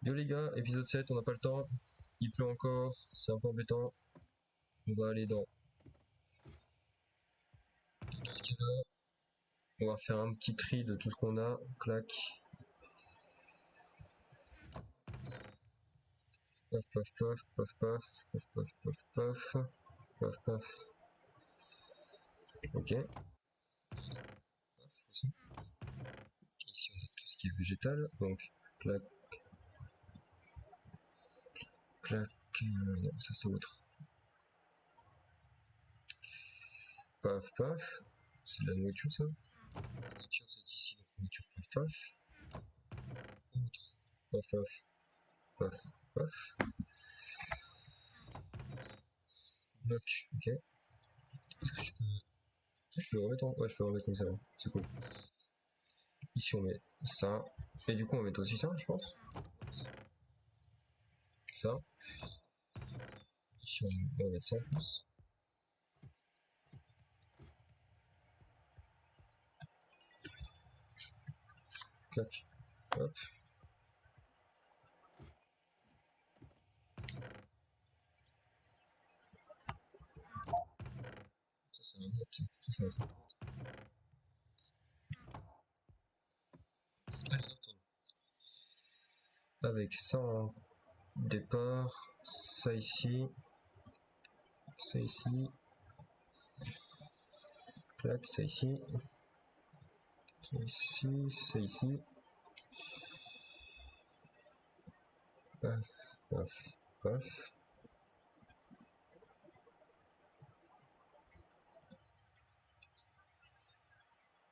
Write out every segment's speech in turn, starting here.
Yo les gars, épisode 7, on n'a pas le temps. Il pleut encore, c'est un peu embêtant. On va aller dans tout ce qu'il y a là. On va faire un petit tri de tout ce qu'on a. Clac. Paf paf paf paf paf paf paf paf paf paf paf. Ok. Paf aussi. Ici on a tout ce qui est végétal. Donc clac. Clac. Non, ça c'est autre. Paf paf. C'est de la nourriture ça. La nourriture c'est ici, donc nourriture paf paf. Autre. Paf paf. Paf paf. Bloc, ok. Est-ce que je peux le remettre en... Ouais, je peux le remettre comme ça, ouais. C'est cool. Ici on met ça. Et du coup on va mettre aussi ça, je pense. Ça. Ici on va mettre ça en plus. Clac. Hop. Ça c'est un autre. Ça c'est un autre. Allez, on retourne. Avec ça en départ. Ça ici. Ça ici. Clac, ça ici. Ça ici. Ça ici. Paf, paf, paf.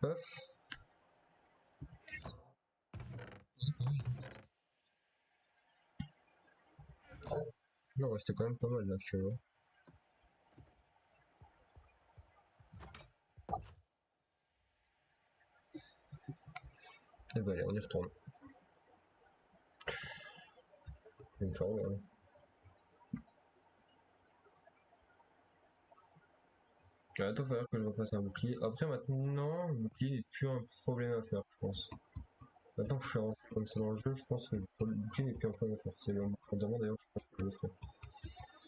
Paf. Il en restait quand même pas mal là actuellement. Et bah allez, on y retourne. Faut me faire là. Attends, il va falloir que je refasse un bouclier. Après maintenant, le bouclier n'est plus un problème à faire, je pense. Maintenant que je suis rentré comme ça dans le jeu, je pense que le bouclier n'est plus un problème à faire. C'est un diamant d'ailleurs, je pense que je le ferai.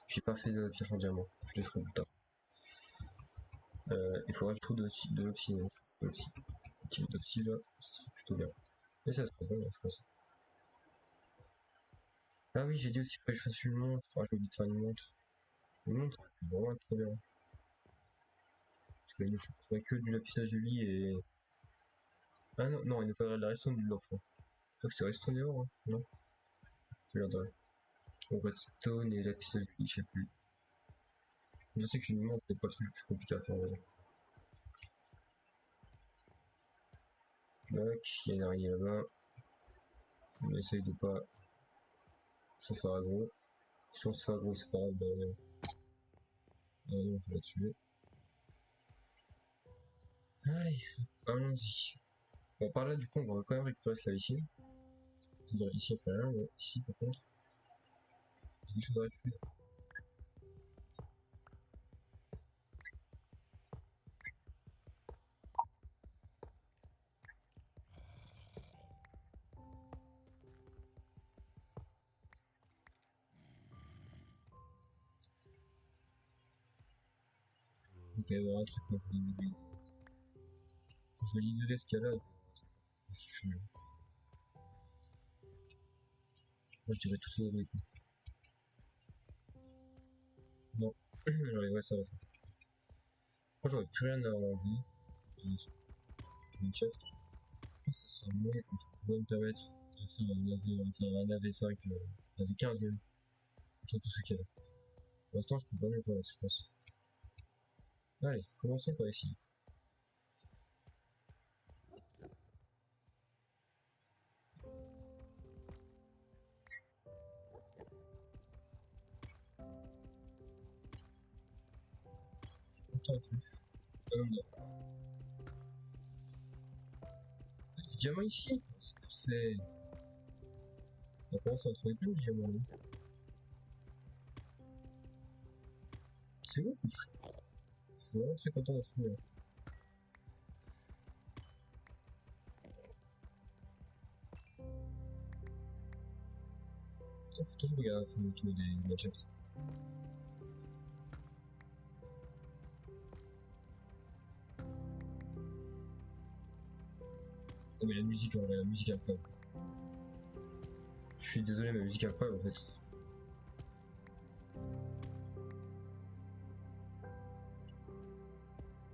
J'ai pas fait de piège en diamant, je les ferai plus tard. Il faudra que je trouve de l'opsie. D'opsie là, ce serait plutôt bien. Et ça serait bien, je pense. Ah oui, j'ai dit aussi que je fasse une montre. Ah, j'ai oublié de faire une montre. Une montre, ça peut vraiment être trop bien. Parce que je ferais que du lapissage du lit et. Ah non, non, il nous faudrait de la redstone du l'or. Je crois que c'est redstone et or, hein. Non, je regarderai. Ou redstone et lapissage du lit, je sais plus. Je sais que une montre c'est pas le truc le plus compliqué à faire, on va dire. Tac, il y a une araignée là-bas. On essaye de pas se faire aggro. Si on se fait aggro, c'est pas grave, ben, on peut la tuer. Allez, allons-y. Bon, par là, du coup, on va quand même récupérer ce là ici. C'est-à-dire ici, il n'y a rien, mais ici, par contre, il y a des choses à récupérer. Donc, il va y avoir un truc quand je vais ignorer. Quand je vais ignorer ce qu'il y a là, moi, je dirais tout ça au bruit. Non, allez, ouais, ça va faire. Quand j'aurais plus rien à enlever, une chef, ça sera le moment où je pourrais me permettre de faire un AV5, AV15 même, sur tout ce qu'il y a là. Pour l'instant, je peux pas me le permettre, je pense. Allez, commençons par ici. Entendu. Du diamant ici, c'est parfait. On commence à en trouver plein de diamants. Là. C'est ouf. Je suis vraiment très content d'en trouver. Faut toujours regarder un peu autour des matchs. Oh, mais la musique, en vrai, la musique est incroyable. Je suis désolé, mais la musique est incroyable en fait.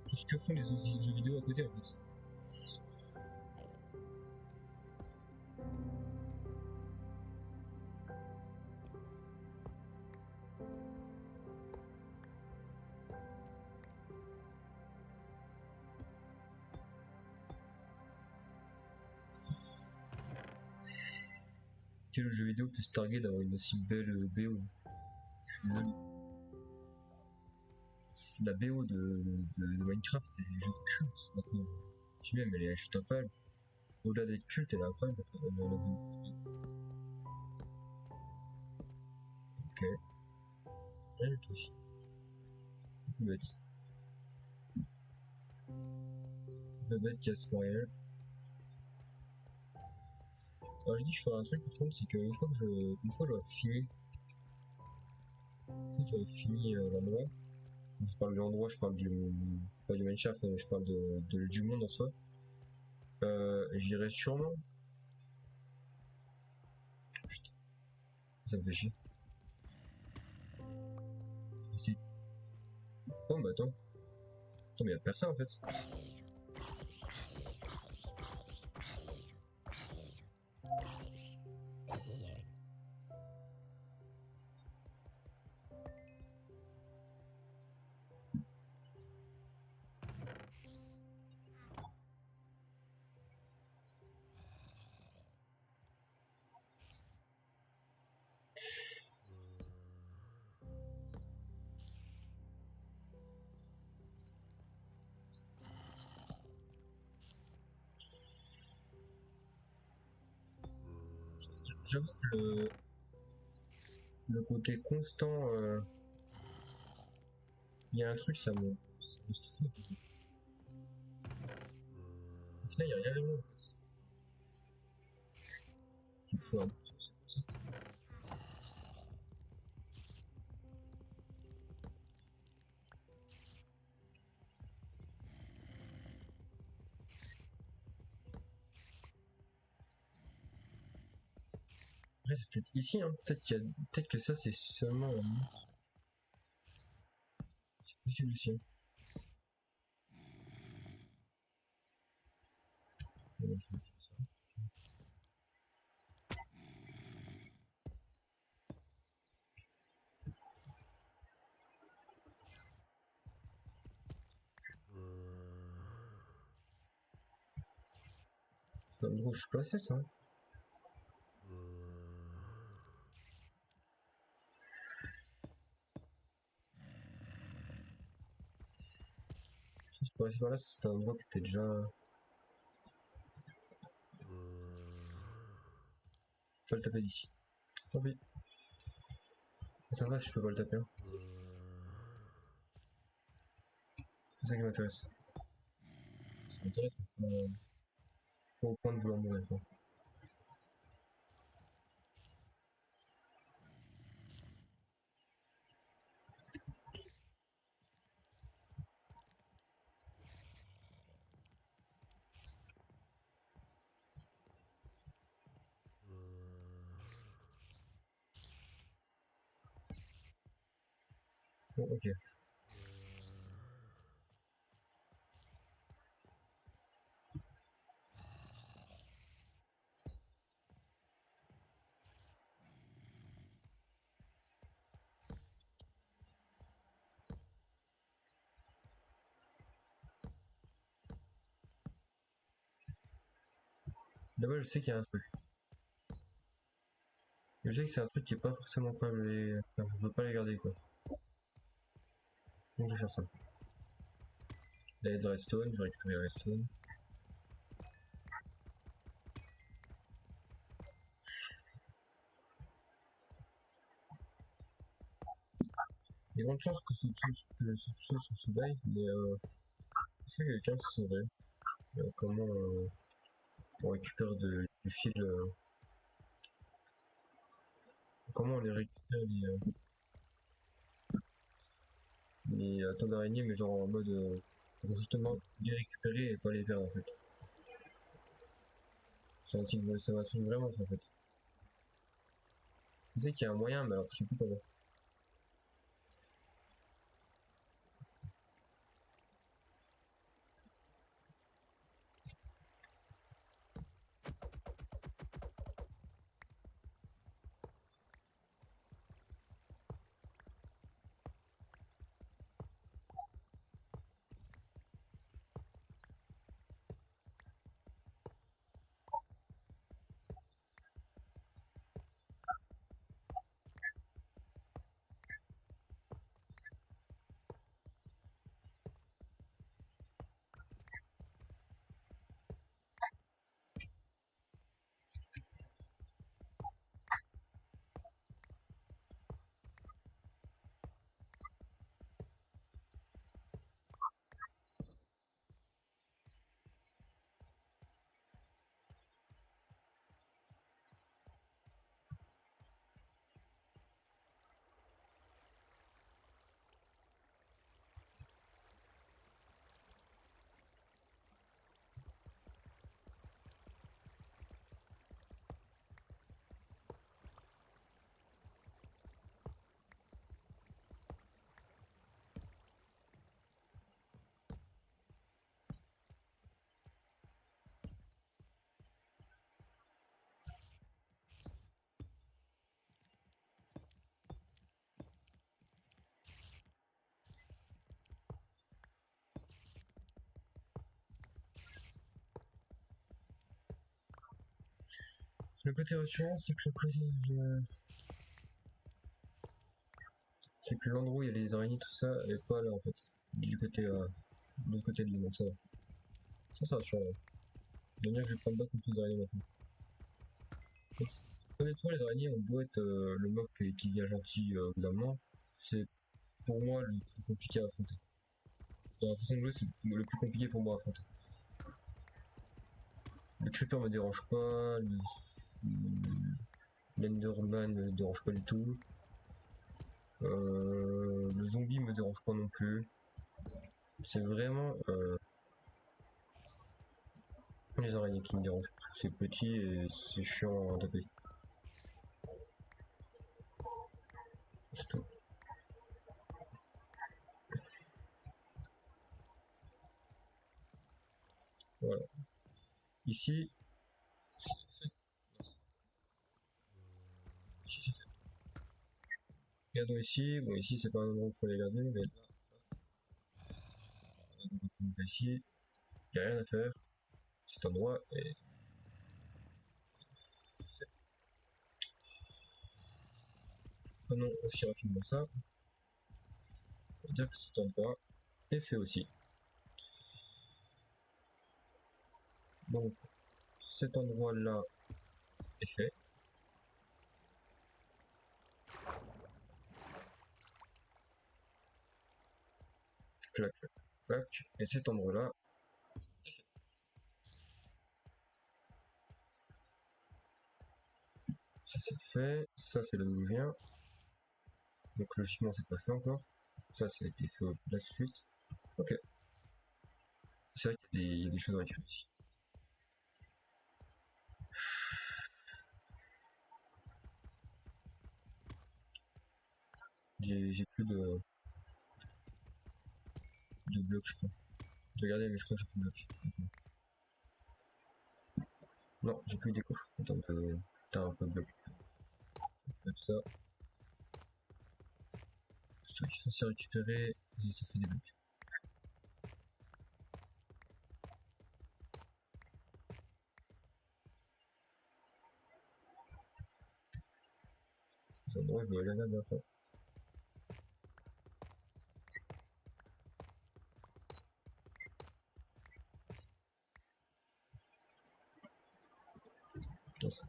Ce que font les autres jeux vidéo à côté en fait. Quel jeu vidéo peut se targuer d'avoir une aussi belle BO? Je suis désolé. La BO de Minecraft, c'est genre culte maintenant. Puis même, elle est juste incroyable. Au-delà d'être culte, elle est incroyable. La BO. Ok. Rien du tout aussi. Un peu bête. Un peu bête, casse pour rien. Alors je dis que je ferai un truc par contre, c'est qu'une fois que j'aurai fini, une fois que j'aurai fini l'endroit, quand je parle de l'endroit, je parle pas du Minecraft, mais je parle du monde en soi. J'irai sûrement. Putain, ça me fait chier. Ici. Oh bah attends. Attends, mais y'a personne en fait. J'avoue que le côté constant, il y a un truc, ça me stresse un peu. Au final, il y a rien vraiment en fait. Du coup, un c'est pour ça. Après, c'est peut-être ici, hein. Peut-être que ça, c'est seulement. C'est possible aussi. Hein. Je vais faire ça. C'est un endroit où je suis placé, ça. Hein. Si je passé par là, c'était un endroit qui était déjà. Pas le taper d'ici. Tant pis. Ça va, je peux pas le taper. Hein. C'est ça qui m'intéresse. Ça m'intéresse, mais pas au point de vouloir mourir. Quoi. Bon, ok. D'abord, je sais qu'il y a un truc. Je sais que c'est un truc qui est pas forcément incroyable et enfin, je veux pas les garder quoi. Donc je vais faire ça. Là, il y a de la redstone, je vais récupérer la redstone. Il y a grande chance que ce se survive, mais est-ce que quelqu'un se sauverait? Comment on récupère du fil comment on les récupère les toiles d'araignée, mais genre en mode pour justement les récupérer et pas les perdre en fait. Ça m'intrigue vraiment ça en fait. Je sais qu'il y a un moyen, mais alors je sais plus comment. Le côté rassurant, c'est que c'est que l'endroit où il y a les araignées, tout ça, est pas là en fait. Du côté, de l'autre côté de l'île, donc ça va. Ça rassurant. De dire que je vais pas me battre contre les araignées maintenant. Honnêtement, les araignées ont beau être le mob qui devient gentil au bout d'un moment, c'est pour moi le plus compliqué à affronter. Dans la façon de jouer, c'est le plus compliqué pour moi à affronter. Le creeper me dérange pas, l'enderman me dérange pas du tout. Le zombie me dérange pas non plus. C'est vraiment les araignées qui me dérangent. C'est petit et c'est chiant à taper. C'est tout. Voilà. Ici, c'est ici c'est fait. Regardons ici. Bon, ici c'est pas un endroit où il faut aller regarder, mais là, ici, il n'y a rien à faire. Cet endroit est fait. Prenons aussi rapidement ça. On va dire que cet endroit est fait aussi. Donc, cet endroit-là est fait. Clac, clac, clac. Et cet endroit-là, ça c'est fait. Ça c'est là d'où je viens. Donc logiquement c'est pas fait encore. Ça a été fait là tout de suite. Ok. C'est vrai qu'il y a des choses à récupérer ici. J'ai plus de blocs je crois. J'ai regardé mais je crois que j'ai plus de blocs. Non, j'ai plus des coffres en termes de. T'as un peu de blocs. Je fais tout ça. C'est toi qui est censé récupérer et ça fait des blocs. Ces endroits je dois aller là après. Yes.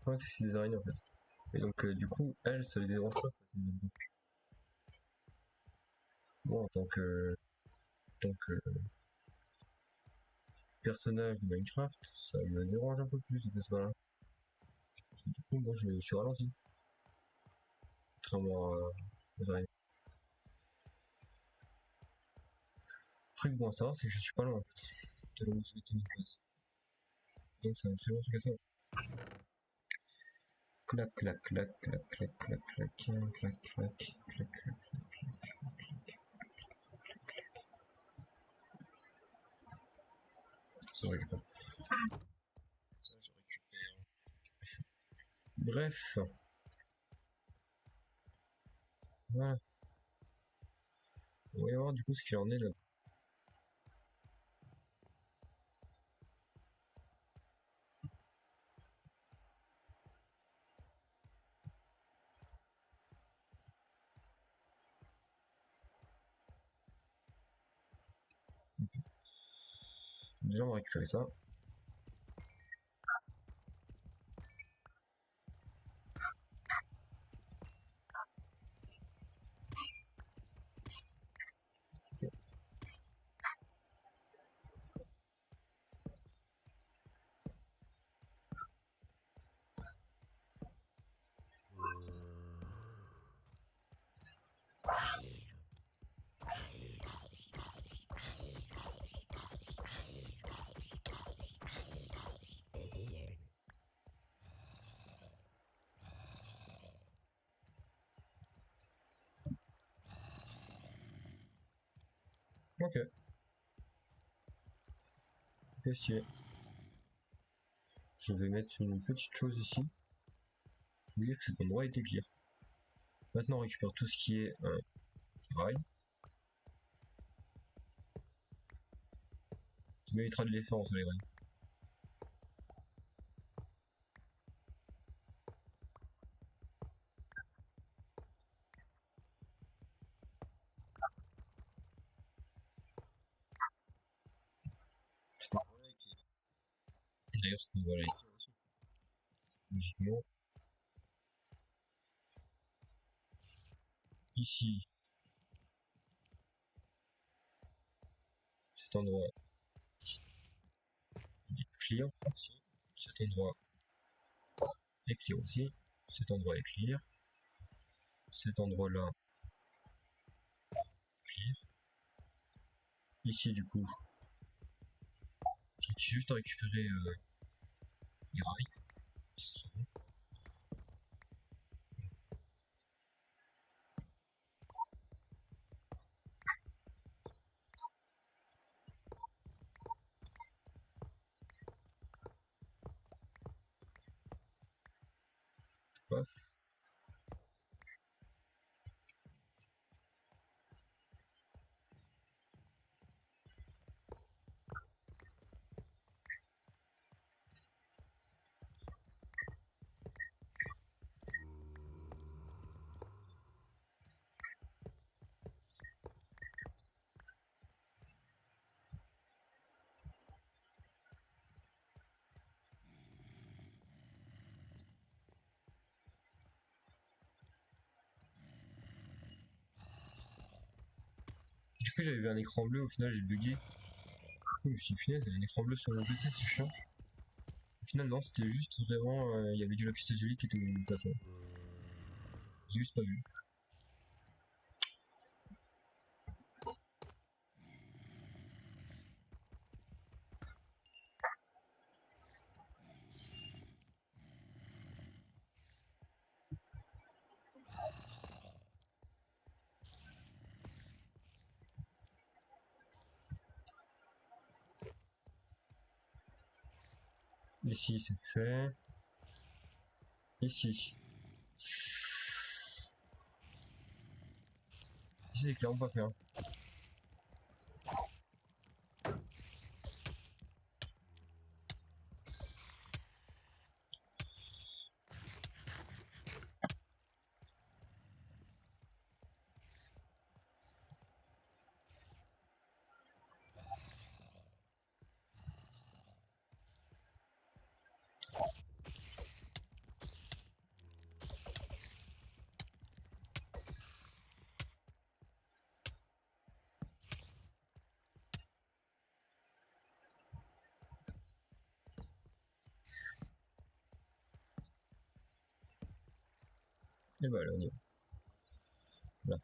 Ouais, c'est des araignées en fait. Et donc, du coup, elles, ça les dérange pas de passer là-dedans. Moi, en tant que personnage de Minecraft, ça me dérange un peu plus de passer par là. Parce que du coup, moi, je suis ralenti. Contrairement aux araignées. Le truc bon à savoir, c'est que je suis pas loin en fait. De là où je vais te mettre base. Donc, c'est un très bon truc à savoir. Clac, clac, clac, clac, clac, clac, clac, clac, clac, clac, clac, clac. Ça, je récupère. Ça, je récupère. Bref. Voilà. On va y voir du coup ce qu'il en est là. Déjà, on va récupérer ça. Ok. Ok. Qu'est-ce qu'il y a? Je vais mettre une petite chose ici. Vous dire que cet endroit était clear. Maintenant, on récupère tout ce qui est rail. Qui méritera de l'effort sur les rails. Cet endroit-là est clear. D'ailleurs, cet endroit-là est clear aussi. Logiquement. Ici, cet endroit est clear aussi. Cet endroit est clear aussi. Cet endroit est clear. Cet endroit-là, clear. Ici, du coup, j'ai juste à récupérer les rails. Ce sera bon. Ouais. Du coup, j'avais vu un écran bleu, au final, j'ai bugué. Du coup, je me suis dit, punaise, il y a un écran bleu sur mon PC, c'est chiant. Au final, non, c'était juste vraiment. Il y avait du lapis lazuli qui était au plafond. J'ai juste pas vu. Ici, c'est fait. Ici. Ici, c'est clairement pas fait. Hein. Et bah là, on y va. Là.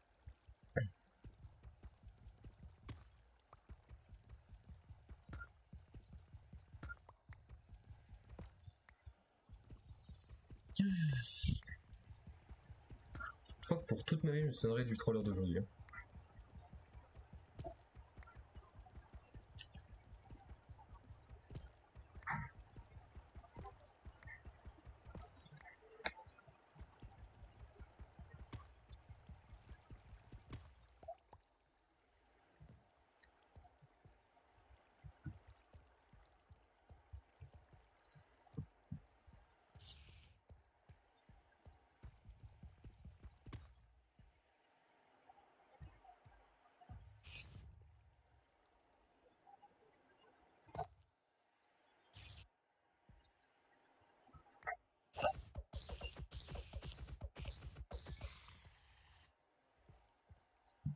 Je crois que pour toute ma vie, je me souviendrai du troller d'aujourd'hui. Hein.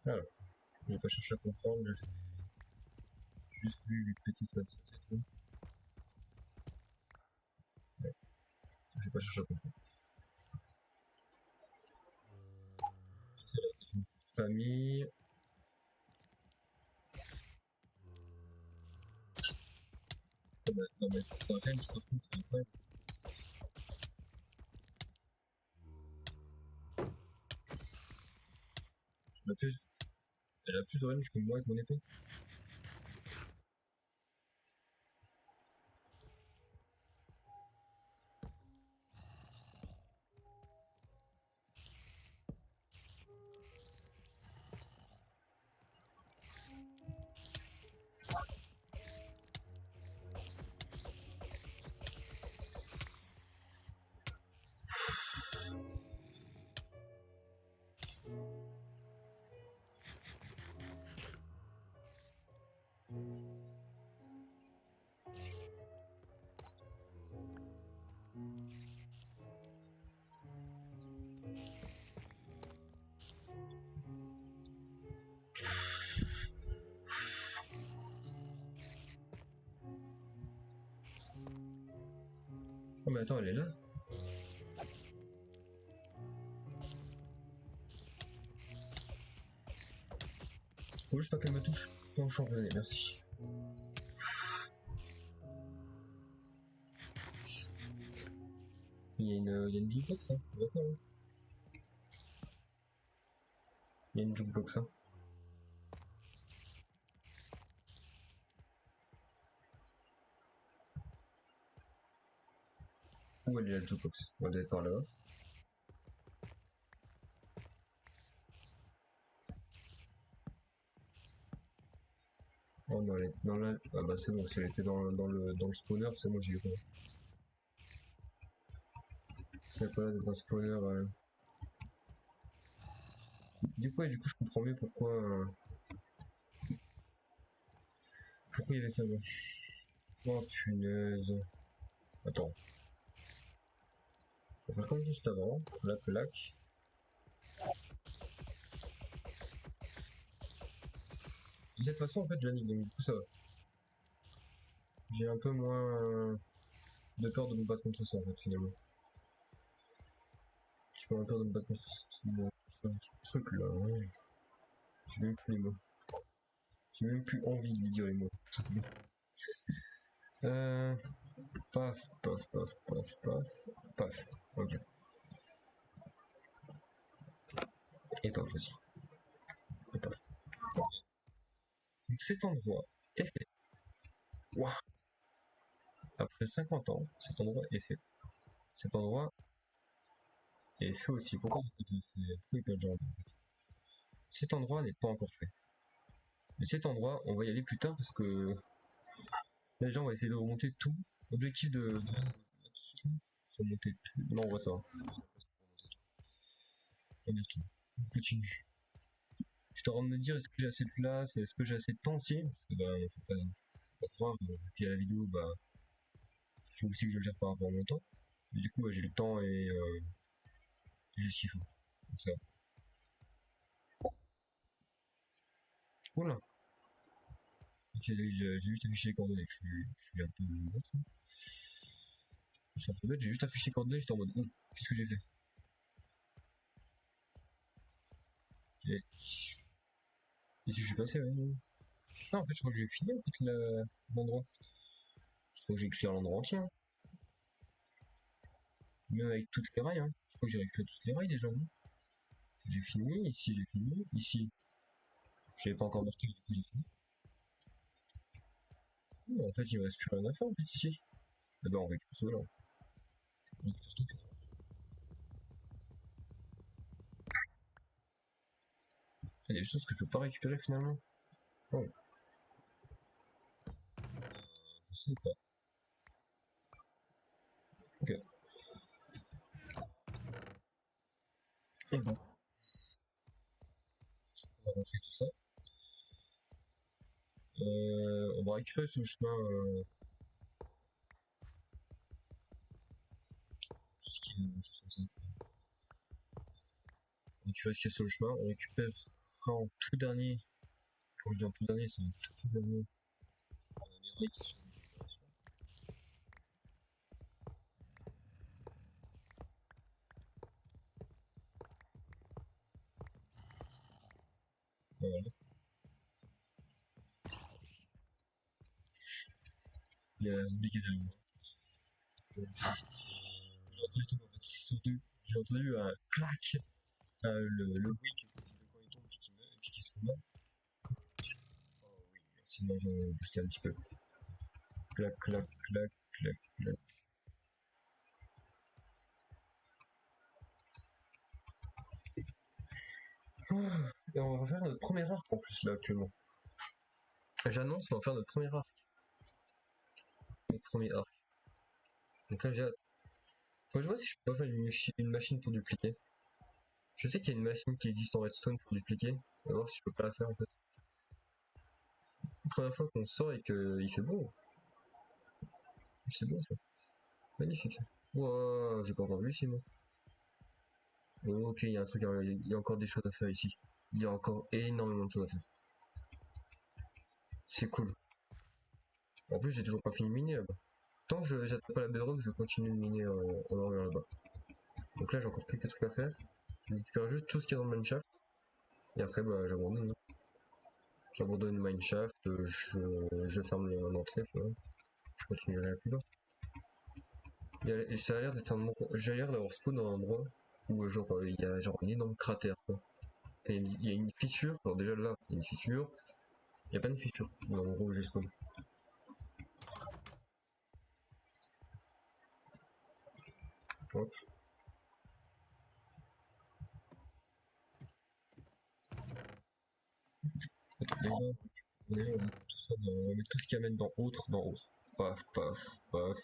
Alors, je vais pas chercher à comprendre, là, j'ai juste vu les petits sa tête là. Ouais. Je vais pas chercher à comprendre. C'est là, t'es une famille. Non mais c'est un réel microphone, c'est incroyable. Elle a plus de range que moi avec mon épée. Oh mais attends, elle est là. Faut juste pas qu'elle me touche. Pas championné, merci. Il y a une jukebox, hein. D'accord. Hein. Il y a une jukebox, hein. Où elle est la jukebox? On doit être par là-bas. Oh non, elle est dans la... Ah bah c'est bon, si elle était dans le spawner, c'est moi j'y ai pas. Si elle est pas là dans le spawner... Du coup, je comprends mieux pourquoi... Pourquoi il y avait ça là. Oh punaise. Attends. On va faire comme juste avant. Clac, clac. De cette façon, en fait, je la nique, donc du coup ça va. J'ai un peu moins de peur de me battre contre ça, en fait, finalement. J'ai pas peur de me battre contre ce truc là. Hein. J'ai même plus les mots. J'ai même plus envie de lui dire les mots. Euh... Paf, paf, paf, paf, paf, paf. Ok. Et paf aussi. Et paf. Ok. Donc cet endroit est fait. Waouh. Après 50 ans, cet endroit est fait. Cet endroit est fait aussi. Pourquoi il peut être genre en fait. Cet endroit n'est pas encore fait. Mais cet endroit, on va y aller plus tard parce que les gens vont essayer de remonter tout. Objectif de remonter tout. Non, on voit ça. On y retourne. On continue. J'étais en train de me dire, est-ce que j'ai assez de place, est-ce que j'ai assez de temps aussi? Parce que bah, faut pas croire, vu qu'il y a la vidéo, bah, faut aussi que je le gère par rapport à mon temps. Mais du coup, bah, j'ai le temps et j'ai ce qu'il faut. Donc ça. Oula! Ok, j'ai juste affiché les coordonnées, je suis un peu bête. Je suis un peu bête, j'ai juste affiché les coordonnées, j'étais en mode, qu'est-ce que j'ai fait? Et ici je suis passé, ouais. Non, en fait, je crois que j'ai fini en fait l'endroit. Il faut que j'écrire l'endroit entier. Hein. Même avec toutes les rails. Hein. Je crois que j'ai récupéré toutes les rails déjà. Non j'ai fini. Ici, j'ai fini. Ici, je l'avais pas encore marqué, du coup, j'ai fini. En fait, il me reste plus rien à faire en fait ici. Eh ben, on récupère tout là. On récupère tout. Il y a des choses que je peux pas récupérer finalement. Oh, je sais pas. Ok. Et bon, on va rentrer tout ça. On va récupérer ce chemin. Tout ce qui est choses comme ça. On récupère ce qu'il y a sur le chemin. On récupère en tout dernier. Quand je dis en tout dernier, c'est en tout dernier. Les rails qui sont sur le chemin. Voilà. Il y a un zombie qui est derrière moi. J'ai entendu tomber en fait. Surtout, j'ai entendu un clac. Le bruit que quand il tombe et puis qui se fout mal. Oh oui, merci de m'avoir boosté un petit peu. Clac, clac, clac, clac, clac. Et on va faire notre premier arc en plus là actuellement. J'annonce, on va faire notre premier arc. Notre premier arc. Donc là j'ai hâte. Faut que je vois si je peux pas faire une machine pour dupliquer. Je sais qu'il y a une machine qui existe en redstone pour dupliquer. On va voir si je peux pas la faire en fait. La première fois qu'on sort et qu'il fait beau. C'est beau ça. Magnifique ça. Wow, j'ai pas encore vu ici moi. Ok, il y a un truc, il y a encore des choses à faire ici. Il y a encore énormément de choses à faire. C'est cool. En plus, j'ai toujours pas fini de miner là-bas. Tant que j'attrape pas la bedrock, je continue de miner en arrière là-bas. Donc là, j'ai encore quelques trucs à faire. Je récupère juste tout ce qu'il y a dans le mineshaft. Et après, bah, j'abandonne. J'abandonne le mineshaft, je ferme l'entrée, tu vois. Je continuerai plus bas. Ça a l'air d'être un endroit. J'ai l'air d'avoir spawn dans un endroit où genre il y a genre un énorme cratère quoi. Il y a une fissure, alors déjà là, il y a une fissure. Il y a pas de fissure dans l'endroit où j'ai spawn. Hop. Attends, déjà, on va mettre tout ça dans. On va mettre tout ce qu'il y a à mettre dans autre, dans autre. Paf, paf, paf.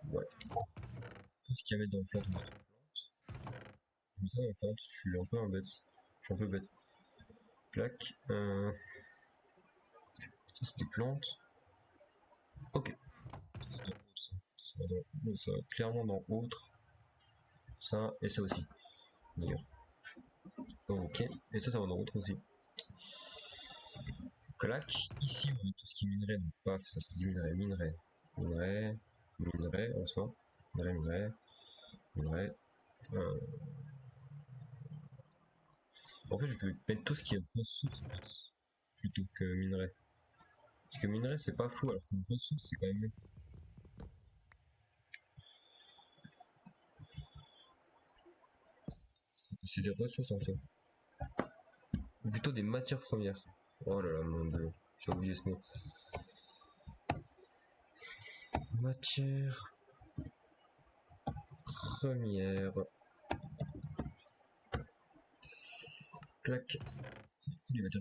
Ouais. Tout ce qu'il y a à mettre dans plante, on va mettre dans plante. Comme ça, dans plante, je suis un peu un bête. Je suis un peu bête. Clac. Ça, c'est des plantes. Ok. Ça, c'est dans autre, ça. Ça va clairement dans autre. Ça, et ça aussi. D'ailleurs. Ok. Et ça va dans autre aussi. Clac. Ici, on a tout ce qui est minerai. Donc, paf, ça c'est du minerai. Minerai en soi. Minerai. Euh, En fait, je vais mettre tout ce qui est ressources en fait, plutôt que minerai. Parce que minerai c'est pas fou, alors que ressources c'est quand même mieux. C'est des ressources en fait. Ou plutôt des matières premières. Oh là là, mon dieu, j'ai oublié ce mot. Matières premières. Clac.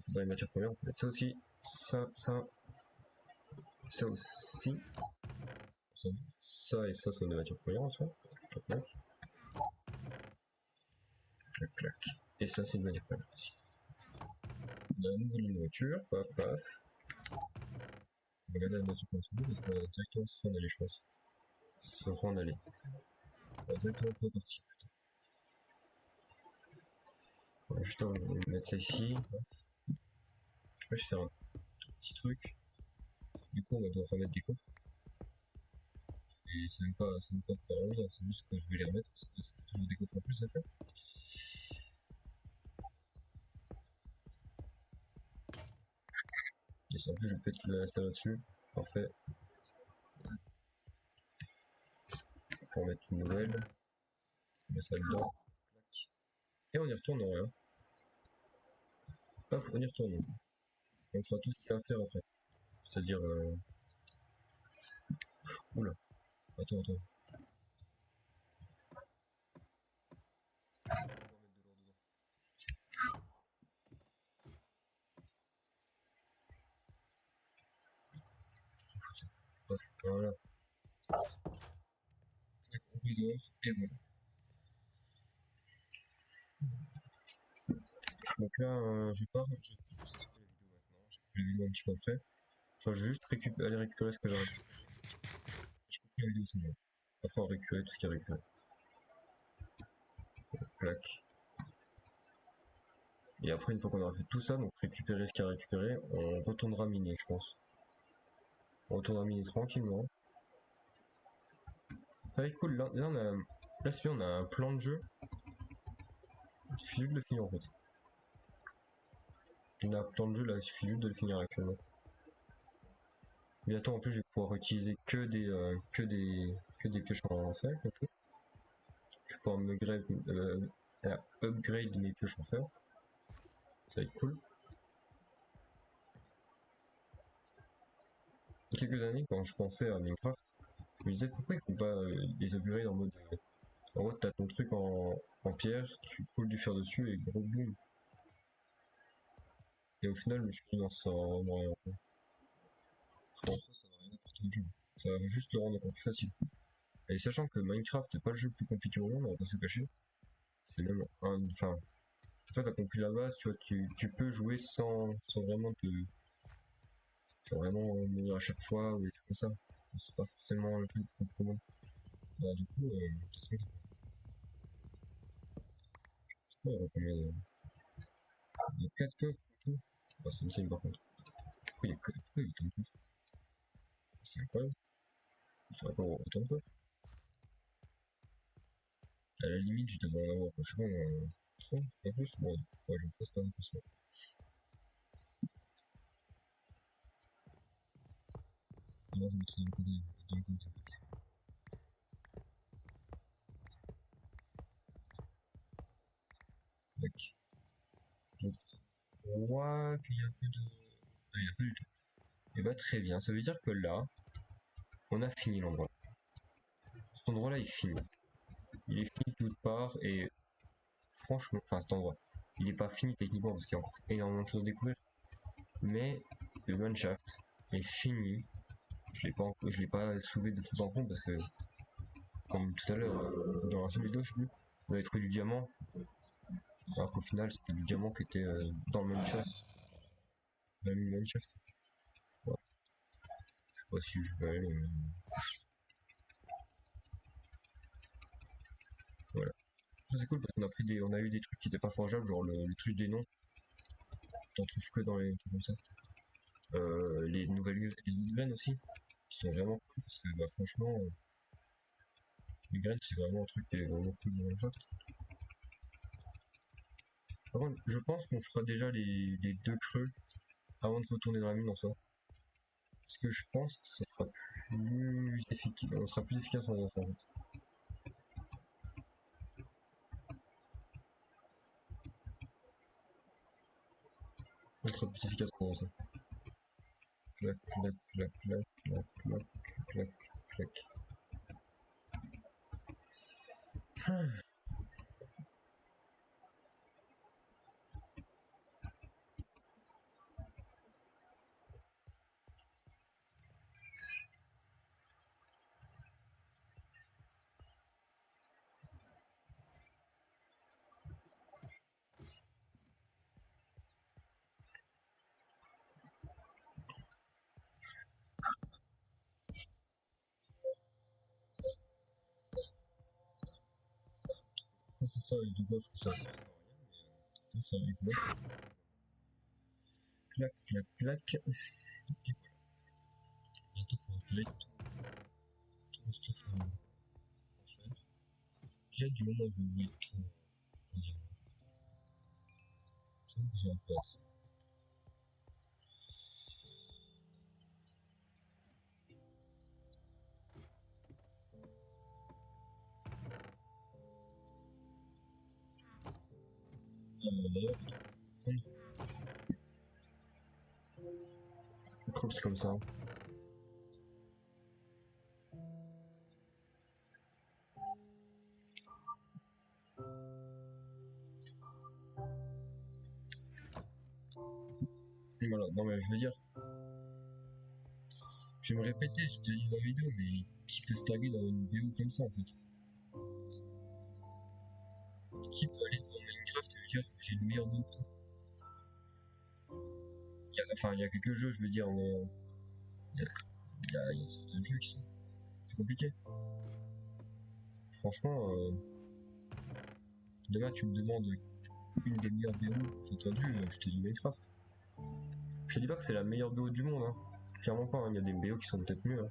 Dans les matières premières, on peut mettre ça aussi. Ça aussi. Ça et ça sont des matières premières en soi. Clac, clac, clac. Et ça c'est une matière première aussi. On a à nouveau une voiture, paf paf. On va regarder la nature comme parce qu'on va directement se rendre aller, je pense. Se rendre aller. On va directement repartir plutôt. On va juste mettre ça ici. Paf. Là, je fais un petit truc. Du coup, on va devoir remettre des coffres. C'est même pas par envie, hein, c'est juste que je vais les remettre parce que ça fait toujours des coffres en plus à faire. Et en plus, je peux mettre la salle là-dessus. Parfait. Pour mettre une nouvelle. Je mets ça dedans. Et on y retourne en rien. Hop, on y retourne. On fera tout ce qu'il y a à faire après. C'est-à-dire... Oula. Attends. Voilà. On peut dehors, et voilà. Donc là, je pars, je coupe la vidéo maintenant, je coupe la vidéo un petit peu après. Genre, je vais juste aller récupérer ce que j'ai récupéré. Je coupe la vidéo seulement. Après, on va récupérer tout ce qu'il y a récupéré. Clac. Et après, une fois qu'on aura fait tout ça, donc récupérer ce qu'il y a récupéré, on retournera miner, je pense. On retournera miner tranquillement. Ça va être cool, là on a... Là c'est bien, on a un plan de jeu. Il suffit juste de le finir en fait. On a un plan de jeu là, il suffit juste de le finir actuellement. Bientôt en plus je vais pouvoir utiliser que des pioches en fer. Okay. Je vais pouvoir upgrade mes pioches en fer. Ça va être cool. Il y a quelques années quand je pensais à Minecraft, je me disais pourquoi ils font pas des upgrades en mode... en gros t'as ton truc en pierre, tu coules du fer dessus et gros boum. Et au final je me suis dit non ça sert vraiment rien en fait. Ça va rien apporter au jeu. Ça va juste le rendre encore plus facile. Et sachant que Minecraft n'est pas le jeu le plus compliqué au monde, on va pas se cacher. C'est même un. Enfin, toi t'as compris la base, tu vois, tu peux jouer sans vraiment te. Sans vraiment mourir à chaque fois ou des trucs comme ça. C'est pas forcément le truc le plus commun. Bah, du coup, t'as trouvé. Je sais pas, il y a combien de. Il y a 4 coffres et tout. Bah, c'est insane par contre. Pourquoi il y a autant de coffres? C'est incroyable. Je saurais pas avoir autant de coffres. À la limite, je devrais en avoir, je sais pas, 3 en plus. Bon, faut que je me fasse ça un peu ça. Moi, je mettrai dans le côté. Tac. Je crois qu'il y a un peu de. Ah, il n'y a pas du tout. Et bah, très bien. Ça veut dire que là, on a fini l'endroit. Cet endroit-là, il est fini. Il est fini de toutes parts et franchement, enfin, cet endroit, il n'est pas fini techniquement parce qu'il y a encore énormément de choses à découvrir. Mais le Manshaft est fini. Je l'ai pas soulevé de fond en compte parce que, comme tout à l'heure, dans la seule vidéo, je sais plus, on avait trouvé du diamant. Alors qu'au final, c'était du diamant qui était dans le Manshaft. Dans le Manshaft. Ouais. Je sais pas si je vais aller. Voilà. Ça c'est cool parce qu'on a on a eu des trucs qui étaient pas forgeables, genre le truc des noms. T'en trouves que dans les trucs comme ça. Les nouvelles graines aussi, qui sont vraiment cool parce que bah, franchement, les graines c'est vraiment un truc qui est vraiment cool dans Minecraft. Par contre, je pense qu'on fera déjà les 2 creux avant de retourner dans la mine en soi. Parce que je pense que ça sera plus efficace, on sera plus efficace en faisant ça en fait. On sera plus efficace en faisant ça. Clac, clac, clac, clac, clac, clac, clac, clac. C'est ça avec du coffre, ça reste à rien, mais ça avec du coffre. Clac, clac, clac. Et voilà. Bientôt pour upgrade tout mon stuff en fer. J'ai du moment où je vais tout en diamant. C'est vrai que j'ai un peu hâte. D'ailleurs, je trouve que c'est comme ça. Voilà, non mais je veux dire, je vais me répéter, je te dis dans la vidéo, mais qui peut se taguer dans une BO comme ça en fait? Qui peut aller devant Minecraft et me dire j'ai une meilleure BO que toi? Enfin, il y a quelques jeux, je veux dire, mais il y a certains jeux qui sont plus compliqués. Franchement, demain tu me demandes une des meilleures BO que j'ai entendues, je te dis Minecraft. Je te dis pas que c'est la meilleure BO du monde, hein. Clairement pas, hein. Il y a des BO qui sont peut-être mieux, hein.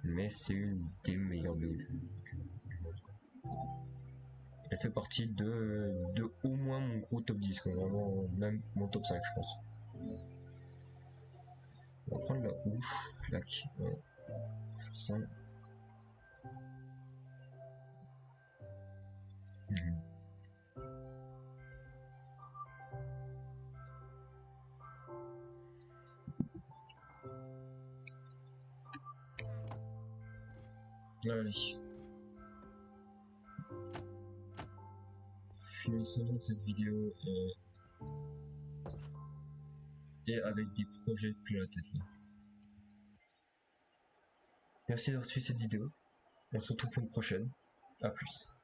Mais c'est une des meilleures BO du monde, quoi. Elle fait partie de au moins mon gros top 10, quoi. Vraiment, même mon top 5, je pense. On va prendre la houche, clac, voilà. On va faire ça. Allez. Finissons donc cette vidéo et avec des projets plein la tête là. Merci d'avoir suivi cette vidéo. On se retrouve pour une prochaine. A plus.